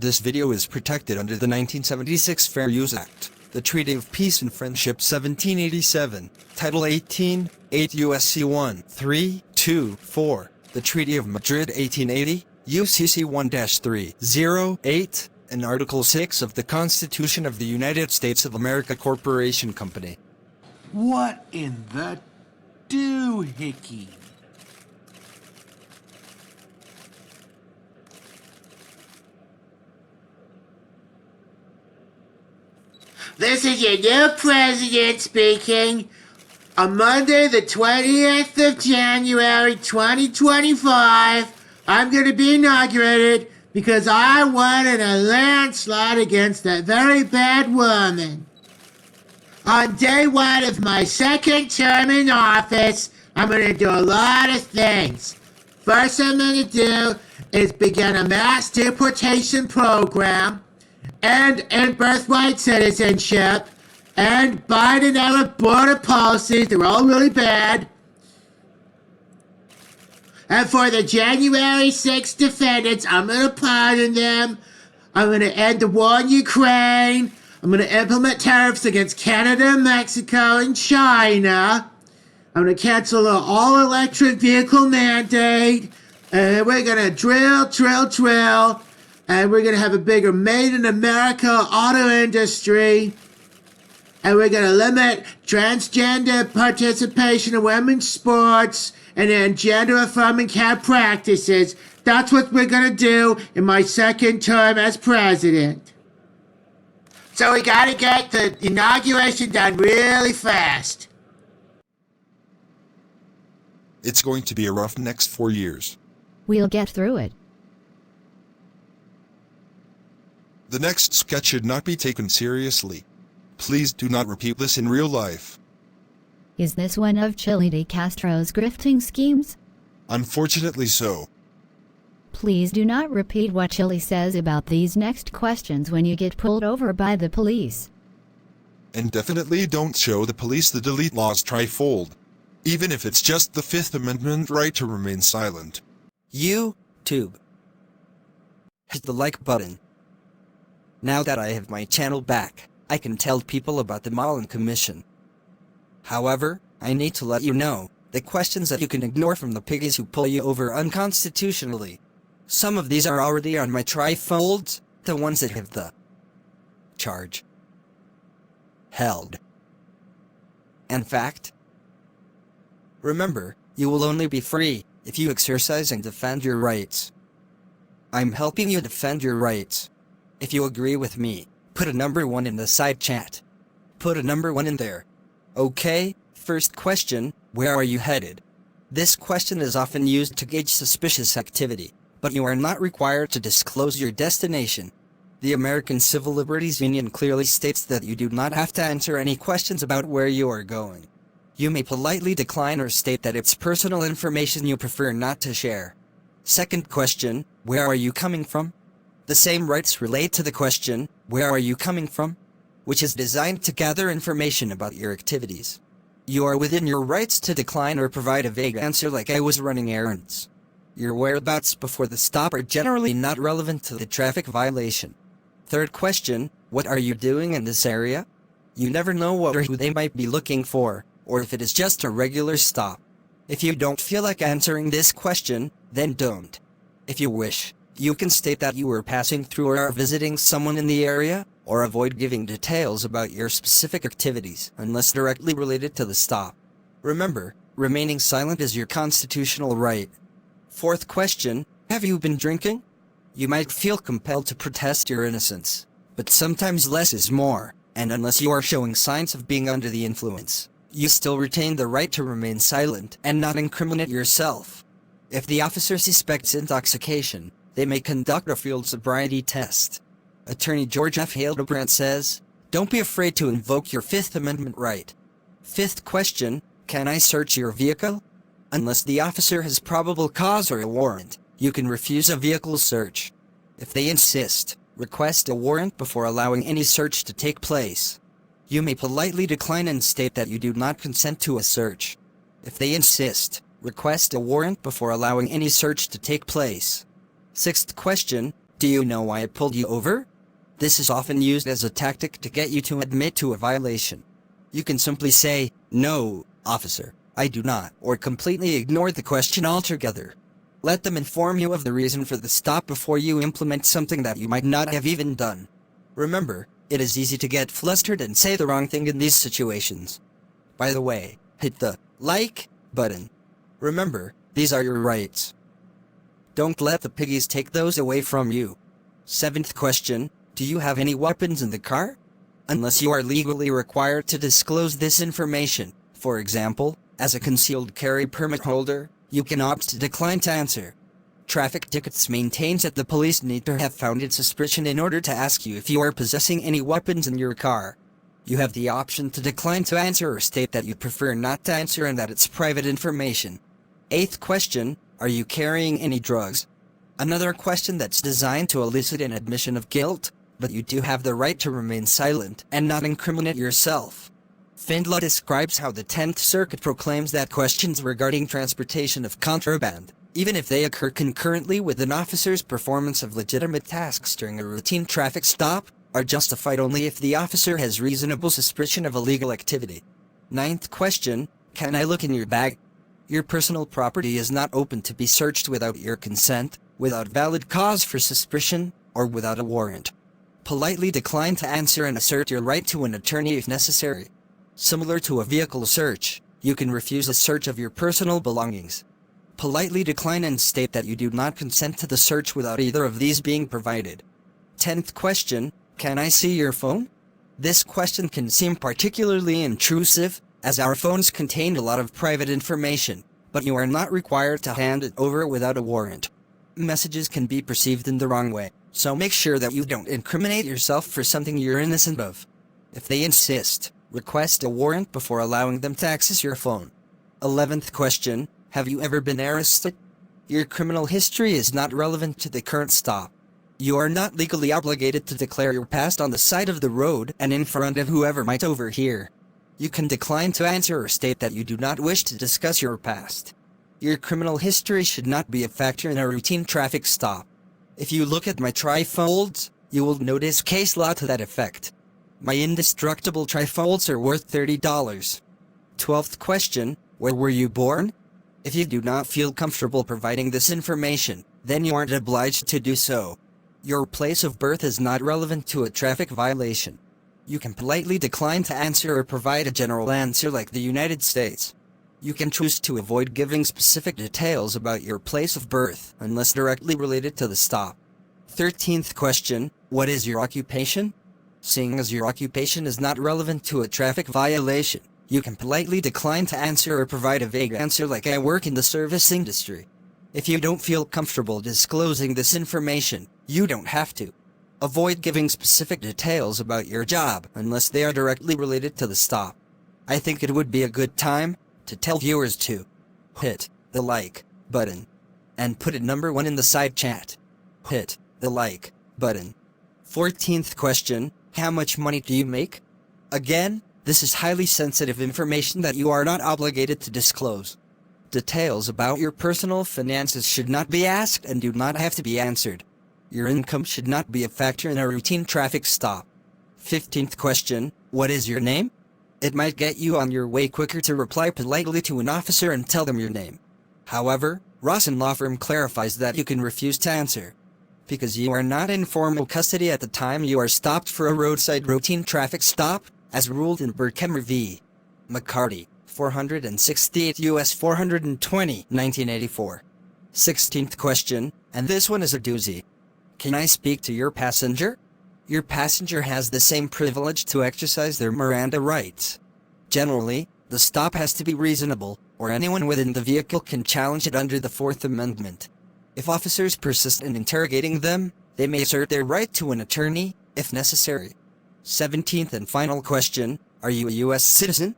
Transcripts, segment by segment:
This video is protected under the 1976 Fair Use Act, the Treaty of Peace and Friendship 1787, Title 18, 8 U.S.C. 1, 3, 2, 4, the Treaty of Madrid 1880, UCC 1-308, and Article 6 of the Constitution of the United States of America Corporation Company. What in the doohickey? This is your new president speaking. On Monday, the 20th of January, 2025, I'm going to be inaugurated because I won in a landslide against that very bad woman. On day one of my second term in office, I'm going to do a lot of things. First I'm going to do is begin a mass deportation program, and birthright citizenship, and Biden-era border policies. They're all really bad. And for the January 6th defendants, I'm going to pardon them. I'm going to end the war in Ukraine. I'm going to implement tariffs against Canada, Mexico, and China. I'm going to cancel the all-electric vehicle mandate. And we're going to drill. And we're going to have a bigger Made in America auto industry. And we're going to limit transgender participation in women's sports and in gender-affirming care practices. That's what we're going to do in my second term as president. So we got to get the inauguration done really fast. It's going to be a rough next 4 years. We'll get through it. The next sketch should not be taken seriously. Please do not repeat this in real life. Is this one of Chile de Castro's grifting schemes? Unfortunately so. Please do not repeat what Chile says about these next questions when you get pulled over by the police. And definitely don't show the police the delete laws trifold. Even if it's just the Fifth Amendment right to remain silent. YouTube. Hit the like button. Now that I have my channel back, I can tell people about the Mullen Commission. However, I need to let you know, the questions that you can ignore from the piggies who pull you over unconstitutionally. Some of these are already on my trifolds, the ones that have the charge held. In fact, remember, you will only be free if you exercise and defend your rights. I'm helping you defend your rights. If you agree with me, put a number 1 in the side chat. Put a number 1 in there. Okay, first question, where are you headed? This question is often used to gauge suspicious activity, but you are not required to disclose your destination. The American Civil Liberties Union clearly states that you do not have to answer any questions about where you are going. You may politely decline or state that it's personal information you prefer not to share. Second question, where are you coming from? The same rights relate to the question, where are you coming from? Which is designed to gather information about your activities. You are within your rights to decline or provide a vague answer like I was running errands. Your whereabouts before the stop are generally not relevant to the traffic violation. Third question, what are you doing in this area? You never know what or who they might be looking for, or if it is just a regular stop. If you don't feel like answering this question, then don't. If you wish, you can state that you were passing through or are visiting someone in the area, or avoid giving details about your specific activities unless directly related to the stop. Remember, remaining silent is your constitutional right. Fourth question, have you been drinking? You might feel compelled to protest your innocence, but sometimes less is more, and unless you are showing signs of being under the influence, you still retain the right to remain silent and not incriminate yourself. If the officer suspects intoxication, they may conduct a field sobriety test. Attorney George F. Hildebrandt says, don't be afraid to invoke your Fifth Amendment right. Fifth question, can I search your vehicle? Unless the officer has probable cause or a warrant, you can refuse a vehicle search. If they insist, request a warrant before allowing any search to take place. You may politely decline and state that you do not consent to a search. If they insist, request a warrant before allowing any search to take place. Sixth question, Do you know why I pulled you over? This is often used as a tactic to get you to admit to a violation. You can simply say, "No, officer, I do not," or completely ignore the question altogether. Let them inform you of the reason for the stop before you implement something that you might not have even done. Remember, it is easy to get flustered and say the wrong thing in these situations. By the way, hit the like button. Remember, these are your rights. Don't let the piggies take those away from you. 7th question, do you have any weapons in the car? Unless you are legally required to disclose this information, for example, as a concealed carry permit holder, you can opt to decline to answer. Traffic tickets maintains that the police need to have founded suspicion in order to ask you if you are possessing any weapons in your car. You have the option to decline to answer or state that you prefer not to answer and that it's private information. 8th question, are you carrying any drugs? Another question that's designed to elicit an admission of guilt, but you do have the right to remain silent and not incriminate yourself. Findla describes how the 10th Circuit proclaims that questions regarding transportation of contraband, even if they occur concurrently with an officer's performance of legitimate tasks during a routine traffic stop, are justified only if the officer has reasonable suspicion of illegal activity. 9th question, can I look in your bag? Your personal property is not open to be searched without your consent, without valid cause for suspicion, or without a warrant. Politely decline to answer and assert your right to an attorney if necessary. Similar to a vehicle search, you can refuse a search of your personal belongings. Politely decline and state that you do not consent to the search without either of these being provided. 10th question, can I see your phone? This question can seem particularly intrusive, as our phones contain a lot of private information, but you are not required to hand it over without a warrant. Messages can be perceived in the wrong way, so make sure that you don't incriminate yourself for something you're innocent of. If they insist, request a warrant before allowing them to access your phone. 11th question, have you ever been arrested? Your criminal history is not relevant to the current stop. You are not legally obligated to declare your past on the side of the road and in front of whoever might overhear. You can decline to answer or state that you do not wish to discuss your past. Your criminal history should not be a factor in a routine traffic stop. If you look at my trifolds, you will notice case law to that effect. My indestructible trifolds are worth $30. 12th question, where were you born? If you do not feel comfortable providing this information, then you aren't obliged to do so. Your place of birth is not relevant to a traffic violation. You can politely decline to answer or provide a general answer like the United States. You can choose to avoid giving specific details about your place of birth unless directly related to the stop. 13th question, what is your occupation? Seeing as your occupation is not relevant to a traffic violation, you can politely decline to answer or provide a vague answer like I work in the service industry. If you don't feel comfortable disclosing this information, you don't have to. Avoid giving specific details about your job unless they are directly related to the stop. I think it would be a good time to tell viewers to hit the like button and put it number 1 in the side chat. Hit the like button. 14th question, how much money do you make? Again, this is highly sensitive information that you are not obligated to disclose. Details about your personal finances should not be asked and do not have to be answered. Your income should not be a factor in a routine traffic stop. 15th question, what is your name? It might get you on your way quicker to reply politely to an officer and tell them your name. However, Rawson Law Firm clarifies that you can refuse to answer. Because you are not in formal custody at the time you are stopped for a roadside routine traffic stop, as ruled in Berkemmer v. McCarty, 468 U.S. 420, 1984. 16th question, and this one is a doozy. Can I speak to your passenger? Your passenger has the same privilege to exercise their Miranda rights. Generally, the stop has to be reasonable, or anyone within the vehicle can challenge it under the 4th Amendment. If officers persist in interrogating them, they may assert their right to an attorney, if necessary. 17th and final question, are you a U.S. citizen?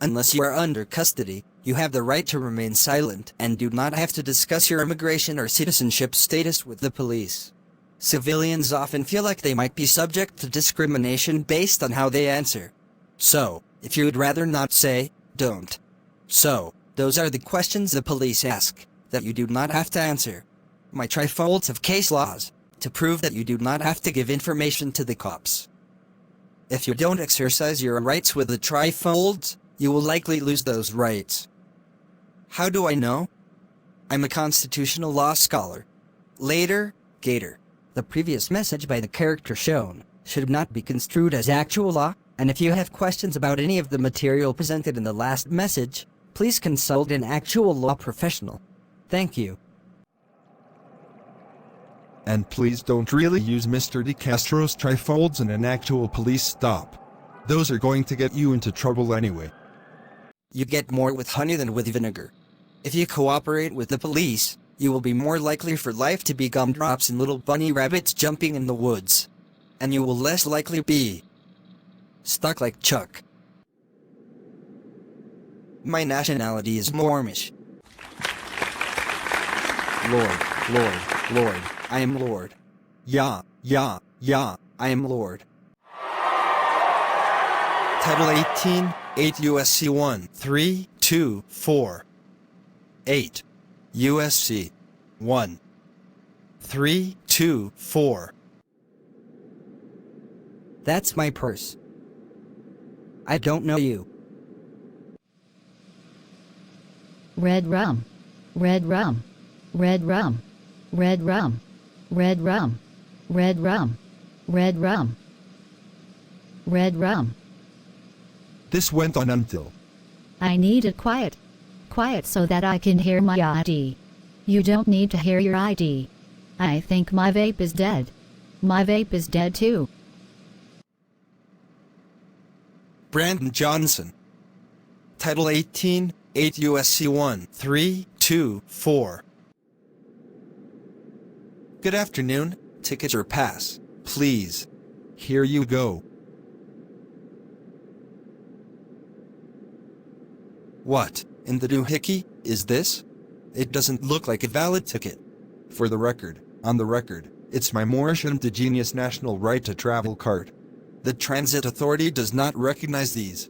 Unless you are under custody, you have the right to remain silent and do not have to discuss your immigration or citizenship status with the police. Civilians often feel like they might be subject to discrimination based on how they answer. So, if you would rather not say, don't. So, those are the questions the police ask, that you do not have to answer. My trifolds of case laws, to prove that you do not have to give information to the cops. If you don't exercise your rights with the trifolds, you will likely lose those rights. How do I know? I'm a constitutional law scholar. Later, Gator. The previous message by the character shown should not be construed as actual law, and if you have questions about any of the material presented in the last message, please consult an actual law professional. Thank you. And please don't really use Mr. DeCastro's trifolds in an actual police stop. Those are going to get you into trouble anyway. You get more with honey than with vinegar. If you cooperate with the police, you will be more likely for life to be gumdrops and little bunny rabbits jumping in the woods. And you will less likely be stuck like Chuck. My nationality is Moorish. Lord, I am Lord. Yeah, I am Lord. Title 18, 8 USC 1, 3, 2, 4. 8. USC 1, 3, 2, 4. That's my purse. I don't know you. Red rum. Red rum. Red rum. Red rum. Red rum. Red rum. Red rum. Red rum. This went on until. I need it quiet. Quiet so that I can hear my ID. You don't need to hear your ID. I think my vape is dead. My vape is dead too. Brandon Johnson. Title 18, 8 USC 1, 3, 2, 4. Good afternoon, ticket or pass, please. Here you go. What, in the new Hickey, is this? It doesn't look like a valid ticket. For the record, on the record, it's my Moorish indigenous national right to travel card. The Transit Authority does not recognize these.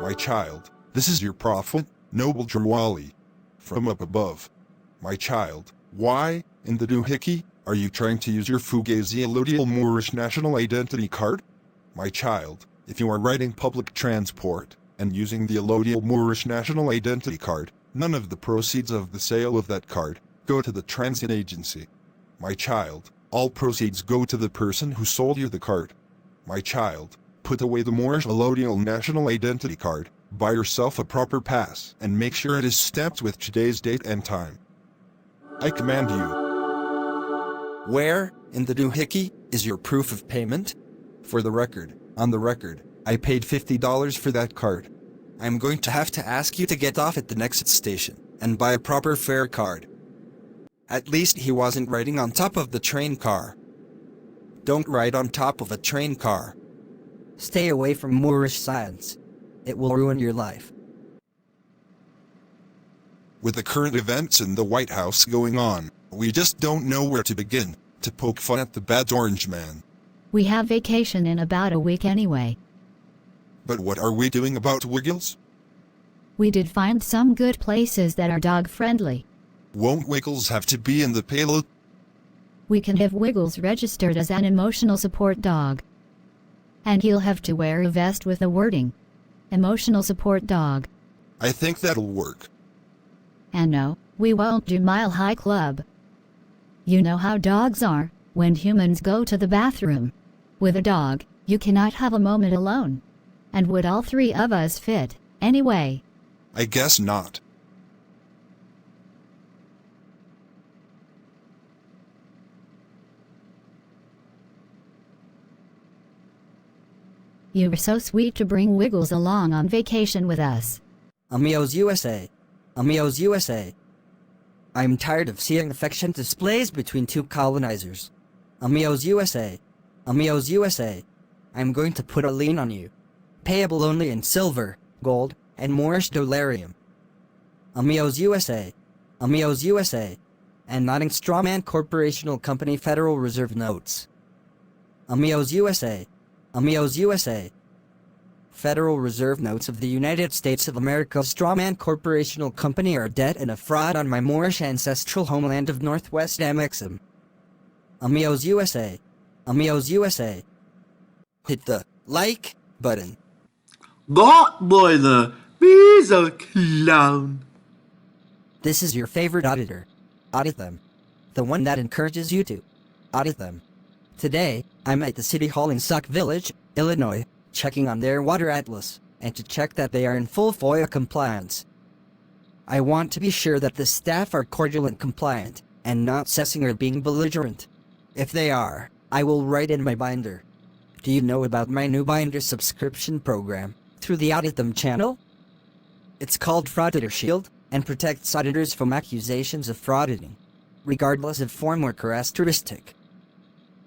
My child, this is your prophet, Noble Drawali. From up above. My child, why, in the new Hickey, are you trying to use your Fugazi allodial Moorish national identity card? My child, if you are riding public transport, and using the allodial Moorish national identity card, none of the proceeds of the sale of that card go to the transit agency. My child, all proceeds go to the person who sold you the card. My child, put away the Moorish allodial national identity card, buy yourself a proper pass, and make sure it is stamped with today's date and time. I command you. Where, in the new Hickey, is your proof of payment? For the record, on the record, I paid $50 for that card. I'm going to have to ask you to get off at the next station, and buy a proper fare card. At least he wasn't riding on top of the train car. Don't ride on top of a train car. Stay away from Moorish science. It will ruin your life. With the current events in the White House going on, we just don't know where to begin to poke fun at the bad orange man. We have vacation in about a week anyway. But what are we doing about Wiggles? We did find some good places that are dog-friendly. Won't Wiggles have to be in the payload? We can have Wiggles registered as an emotional support dog. And he'll have to wear a vest with the wording, Emotional Support Dog. I think that'll work. And no, we won't do Mile High Club. You know how dogs are, when humans go to the bathroom. With a dog, you cannot have a moment alone. And would all three of us fit, anyway? I guess not. You were so sweet to bring Wiggles along on vacation with us. AmiAusUSA. AmiAusUSA. I'm tired of seeing affection displays between two colonizers. AmiAusUSA. AmiAusUSA. I'm going to put a lien on you. Payable only in silver, gold, and Moorish dolarium. AmiAusUSA. AmiAusUSA. And not in strawman corporational company Federal Reserve notes. AmiAusUSA. AmiAusUSA. Federal Reserve notes of the United States of America strawman corporational company are a debt and a fraud on my Moorish ancestral homeland of Northwest Amexem. AmiAusUSA. AmiAusUSA. Hit the like button. That boy there, he's a clown. This is your favorite auditor. Audit them. The one that encourages you to audit them. Today, I'm at the City Hall in Sauk Village, Illinois, checking on their water atlas, and to check that they are in full FOIA compliance. I want to be sure that the staff are cordial and compliant, and not sessing or being belligerent. If they are, I will write in my binder. Do you know about my new binder subscription program, through the Audit Them channel? It's called Frauditor Shield, and protects auditors from accusations of frauding, regardless of form or characteristic.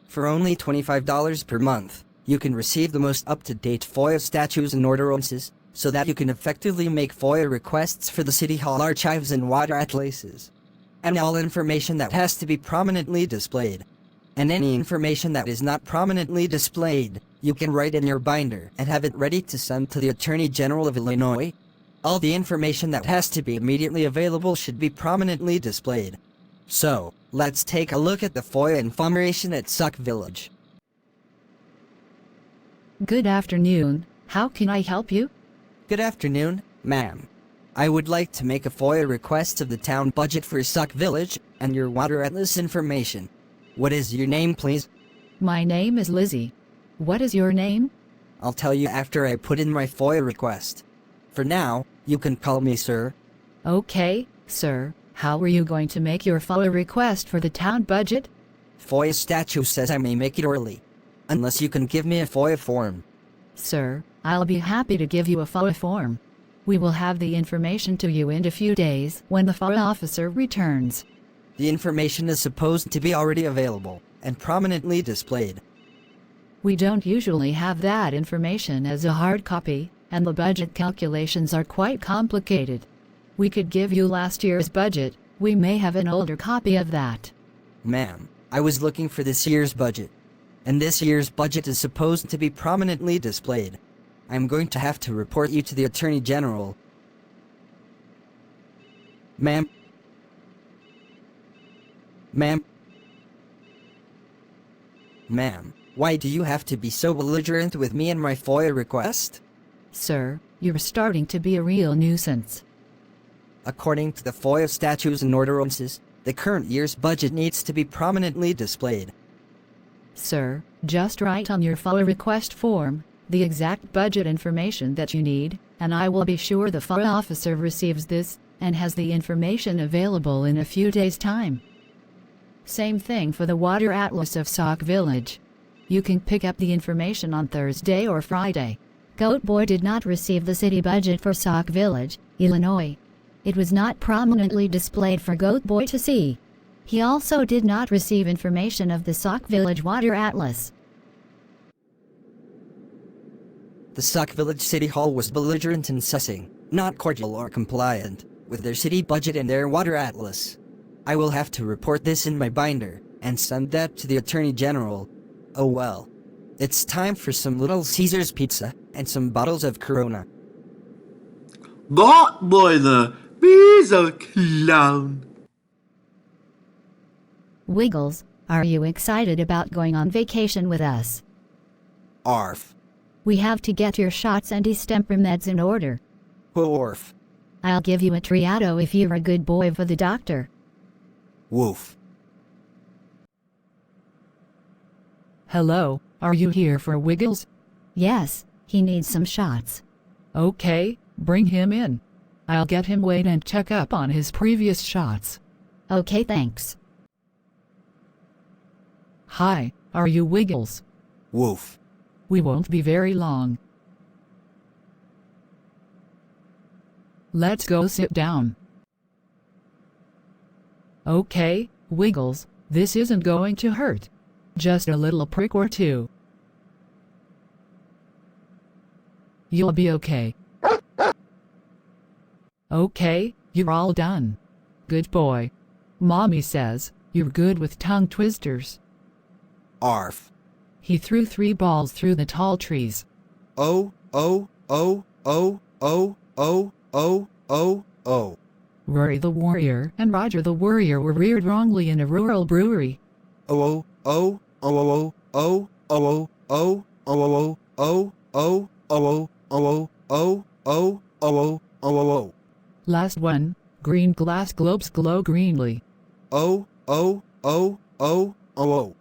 For only $25 per month, you can receive the most up-to-date FOIA statutes and ordinances, so that you can effectively make FOIA requests for the City Hall archives and water atlases. And all information that has to be prominently displayed. And any information that is not prominently displayed, you can write in your binder and have it ready to send to the Attorney General of Illinois. All the information that has to be immediately available should be prominently displayed. So, let's take a look at the FOIA information at Sauk Village. Good afternoon. How can I help you? Good afternoon, ma'am. I would like to make a FOIA request of the town budget for Sauk Village and your water atlas information. What is your name, please? My name is Lizzie. What is your name? I'll tell you after I put in my FOIA request. For now, you can call me sir. Okay, sir. How are you going to make your FOIA request for the town budget? FOIA statute says I may make it early, unless you can give me a FOIA form. Sir, I'll be happy to give you a FOIA form. We will have the information to you in a few days when the FOIA officer returns. The information is supposed to be already available and prominently displayed. We don't usually have that information as a hard copy, and the budget calculations are quite complicated. We could give you last year's budget. We may have an older copy of that. Ma'am, I was looking for this year's budget. And this year's budget is supposed to be prominently displayed. I'm going to have to report you to the Attorney General. Ma'am? Ma'am? Ma'am, why do you have to be so belligerent with me and my FOIA request? Sir, you're starting to be a real nuisance. According to the FOIA statutes and ordinances, the current year's budget needs to be prominently displayed. Sir, just write on your FOIA request form the exact budget information that you need, and I will be sure the FOIA officer receives this and has the information available in a few days' time. Same thing for the Water Atlas of Sauk Village. You can pick up the information on Thursday or Friday. Goat Boy did not receive the city budget for Sauk Village, Illinois. It was not prominently displayed for Goat Boy to see. He also did not receive information of the Sauk Village Water Atlas. The Sauk Village City Hall was belligerent and sussing, not cordial or compliant, with their city budget and their water atlas. I will have to report this in my binder, and send that to the Attorney General. Oh well. It's time for some Little Caesars pizza, and some bottles of Corona. That boy there, he's a clown. Wiggles, are you excited about going on vacation with us? Arf. We have to get your shots and distemper meds in order. Orf. I'll give you a triado if you're a good boy for the doctor. Woof. Hello, are you here for Wiggles? Yes, he needs some shots. Okay, bring him in. I'll get him weighed and check up on his previous shots. Okay, thanks. Hi, are you Wiggles? Woof. We won't be very long. Let's go sit down. Okay, Wiggles, this isn't going to hurt. Just a little prick or two. You'll be okay. Okay, you're all done. Good boy. Mommy says you're good with tongue twisters. Arf. He threw 3 balls through the tall trees. Oh, oh, oh, oh, oh, oh, oh, oh. Rory the Warrior and Roger the Worrier were reared wrongly in a rural brewery. Oh, oh, oh, oh, oh, oh, oh, oh, oh, oh, oh, oh, oh, oh, oh, oh, oh. Last one, green glass globes glow greenly. Oh, oh, oh, oh, oh.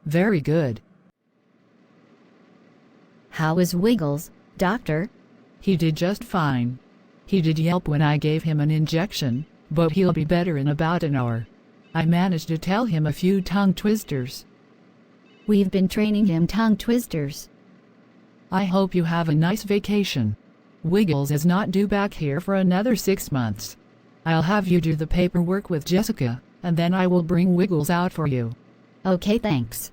Very good. How is Wiggles, doctor? He did just fine. He did yelp when I gave him an injection, but he'll be better in about an hour. I managed to tell him a few tongue twisters. We've been training him tongue twisters. I hope you have a nice vacation. Wiggles is not due back here for another 6 months. I'll have you do the paperwork with Jessica, and then I will bring Wiggles out for you. Okay, thanks.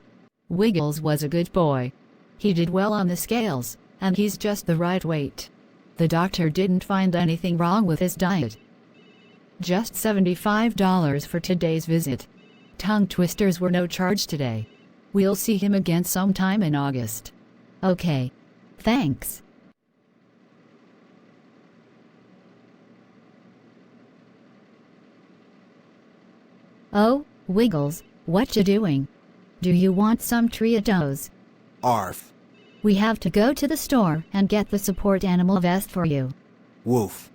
Wiggles was a good boy. He did well on the scales, and he's just the right weight. The doctor didn't find anything wrong with his diet. Just $75 for today's visit. Tongue twisters were no charge today. We'll see him again sometime in August. Okay. Thanks. Oh, Wiggles, what you doing? Do you want some Triados? Arf. We have to go to the store and get the support animal vest for you. Woof.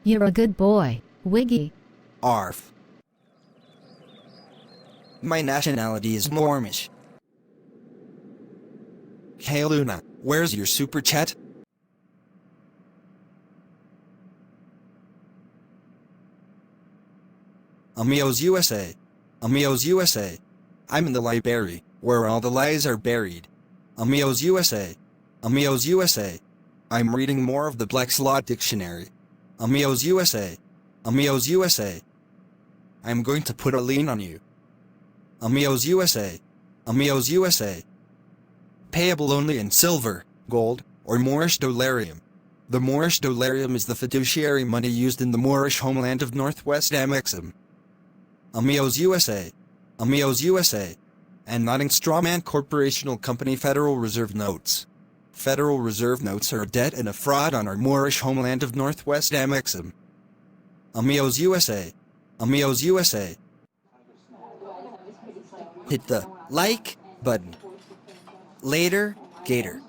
You're a good boy, Wiggy. Arf. My nationality is Moorish. Hey Luna, where's your super chat? AmiAusUSA. AmiAusUSA. I'm in the library, where all the lies are buried. AmiAusUSA. AmiAusUSA. I'm reading more of the Black's Law Dictionary. AmiAusUSA. AmiAusUSA. I'm going to put a lien on you. AmiAusUSA. AmiAusUSA. Payable only in silver, gold, or Moorish dolarium. The Moorish dolarium is the fiduciary money used in the Moorish homeland of Northwest Amexem. AmiAusUSA. AmiAusUSA. And not in strawman corporational company Federal Reserve notes. Federal Reserve notes are a debt and a fraud on our Moorish homeland of Northwest Amexem. AmiAusUSA. AmiAusUSA. Hit the like button. Later, Gator.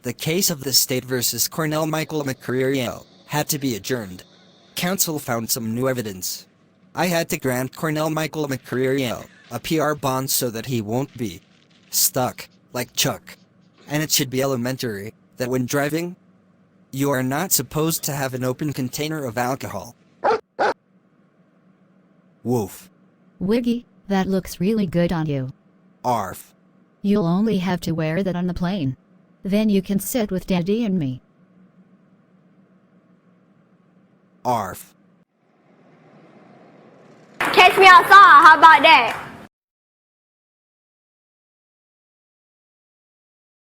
The case of the state versus Cornell Michael McCreary had to be adjourned. Counsel found some new evidence. I had to grant Cornell Michael McCreary a PR bond so that he won't be stuck like Chuck. And it should be elementary that when driving, you are not supposed to have an open container of alcohol. Woof. Wiggy, that looks really good on you. Arf. You'll only have to wear that on the plane. Then you can sit with Daddy and me. Arf. Catch me outside, how about that?